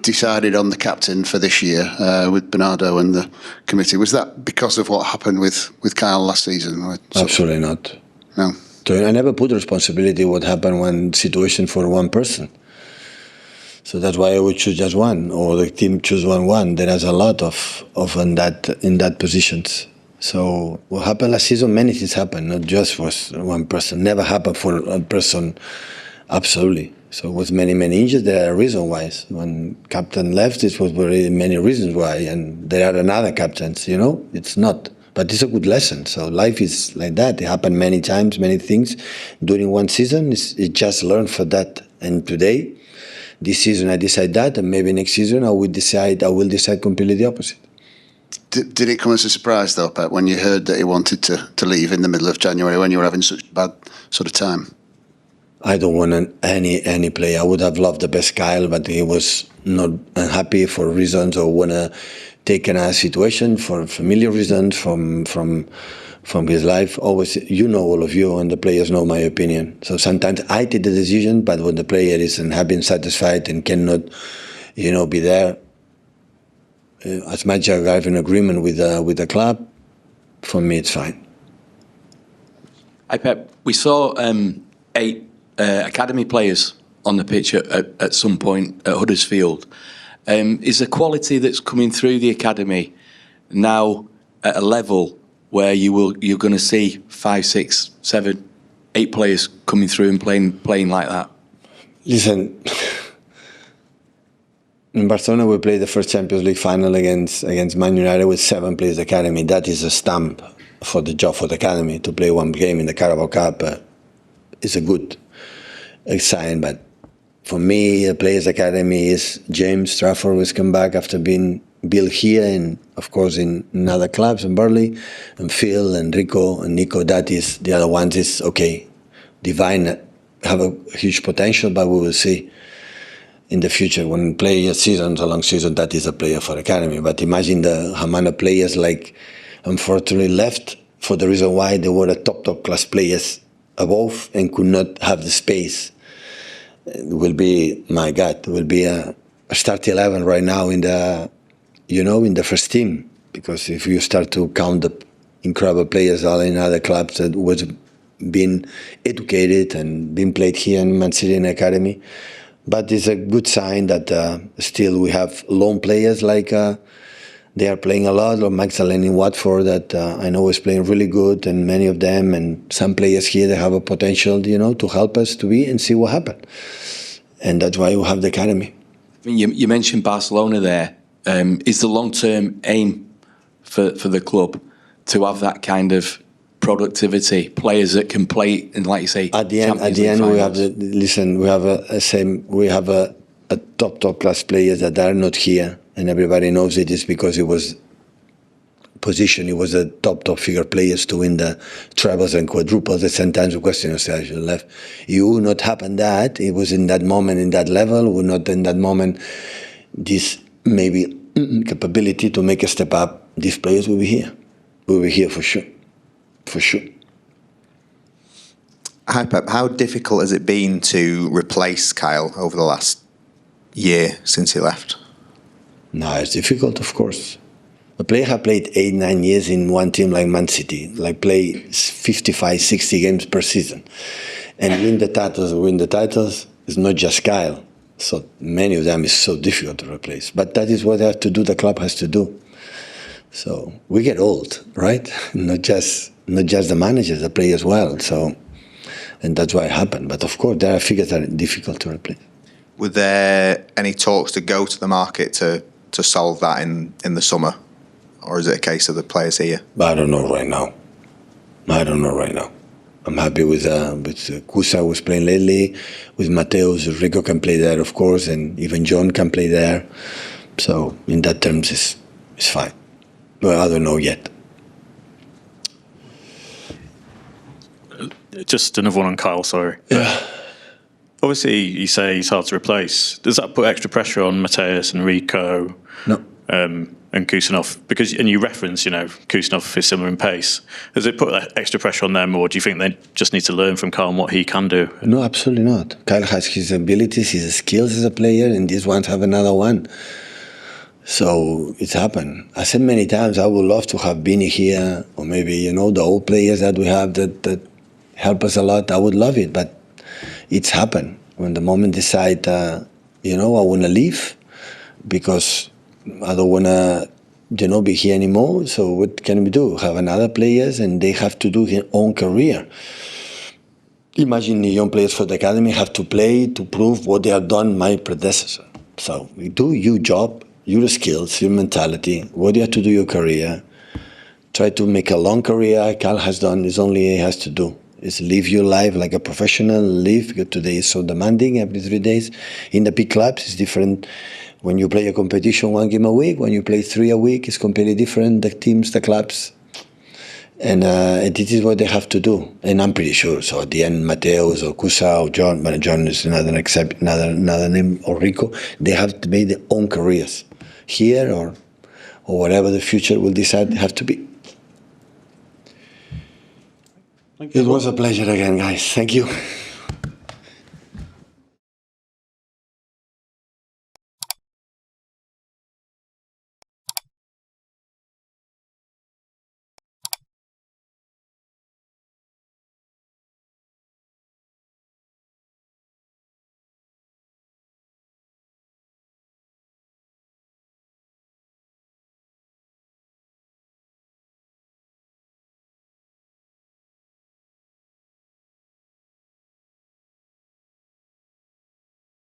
decided on the captain for this year with Bernardo and the committee, was that because of what happened with Kyle last season? Absolutely not. No. So I never put responsibility what happened one situation for one person. So that's why I would choose just one, or the team choose one. There is a lot of in that positions. So what happened last season, many things happened, not just for one person. Never happened for a person, absolutely. So it was many injuries. There are reasons why. When captain left, it was very many reasons why, and there are another captains. It's not. But it's a good lesson. So life is like that. It happened many times, many things during one season. It just learn for that. And today, this season, I decide that, and maybe next season I will decide completely the opposite. Did it come as a surprise though, Pep, when you heard that he wanted to leave in the middle of January when you were having such bad sort of time? I don't want any player. I would have loved the best Kyle, but he was not unhappy for reasons or wanna take another situation for familiar reasons from his life. Always, all of you and the players know my opinion. So sometimes I take the decision, but when the player isn't happy, satisfied, and cannot, be there, as much as I have an agreement with the club, for me it's fine. Hi Pep, we saw 8 academy players on the pitch at some point at Huddersfield. Is the quality that's coming through the academy now at a level where you're going to see 5, 6, 7, 8 players coming through and playing like that? Listen, in Barcelona we played the first Champions League final against Man United with 7 players academy. That is a stamp for the job for the academy. To play one game in the Carabao Cup is a good sign, but for me, the Players Academy is James Trafford, who's come back after being built here and, of course, in other clubs in Burnley, and Phil and Rico and Nico. That is the other ones. Is okay. Divine have a huge potential, but we will see in the future when play a season, a long season. That is a player for academy. But imagine the amount of players unfortunately left for the reason why they were top class players above and could not have the space. It will be, my God, it will be a start 11 right now in the first team, because if you start to count the incredible players all in other clubs that was being educated and being played here in Man City Academy, but it's a good sign that still we have lone players like they are playing a lot, or Magdalene in Watford that I know is playing really good, and many of them, and some players here that have a potential, to help us to be and see what happens. And that's why we have the academy. You mentioned Barcelona there. Is the long-term aim for the club to have that kind of productivity, players that can play, and like you say, at the end we have we have a top class players that are not here. And everybody knows it is because it was position. It was a top figure players to win the trebles and quadruples. And sometimes the question is, I should left. It would not happen that. It was in that moment, in that level, would not in that moment, this maybe capability to make a step up. These players will be here. Will be here for sure. For sure. Hi Pep, how difficult has it been to replace Kyle over the last year since he left? No, it's difficult, of course. A player has played 8-9 years in one team like Man City, play 55, 60 games per season, and win the titles is not just Kyle. So many of them is so difficult to replace. But that is what they have to do. The club has to do. So we get old, right? Not just the managers, the players as well. So, and that's why it happened. But of course, there are figures that are difficult to replace. Were there any talks to go to the market to solve that in the summer? Or is it a case of the players here? I don't know right now. I'm happy with Khusanov, who's playing lately, with Matheus. Rico can play there, of course, and even John can play there. So in that terms, it's fine. Well, I don't know yet. Just another one on Kyle, sorry. Yeah. Obviously, you say he's hard to replace. Does that put extra pressure on Matheus and Rico? No. and Khusanov? Because, and you reference, Khusanov is similar in pace. Does it put extra pressure on them, or do you think they just need to learn from Kyle and what he can do? No, absolutely not. Kyle has his abilities, his skills as a player, and these ones have another one. So it's happened. I said many times I would love to have Beanie here, or maybe, the old players that we have that help us a lot. I would love it, but it's happened. When the moment decide, I want to leave because I don't want to, be here anymore. So what can we do? Have another players, and they have to do their own career. Imagine the young players for the academy have to play to prove what they have done my predecessor. So you do your job, your skills, your mentality, what you have to do your career. Try to make a long career. Cal has done is only he has to do. Is live your life like a professional, because today is so demanding every 3 days. In the big clubs, it's different. When you play a competition 1 game a week, when you play 3 a week, it's completely different, the teams, the clubs. And this is what they have to do. And I'm pretty sure. So at the end, Matheus or Khusanov or John, but John is another name, or Rico, they have to make their own careers. Here or whatever the future will decide have to be. It was a pleasure again, guys. Thank you.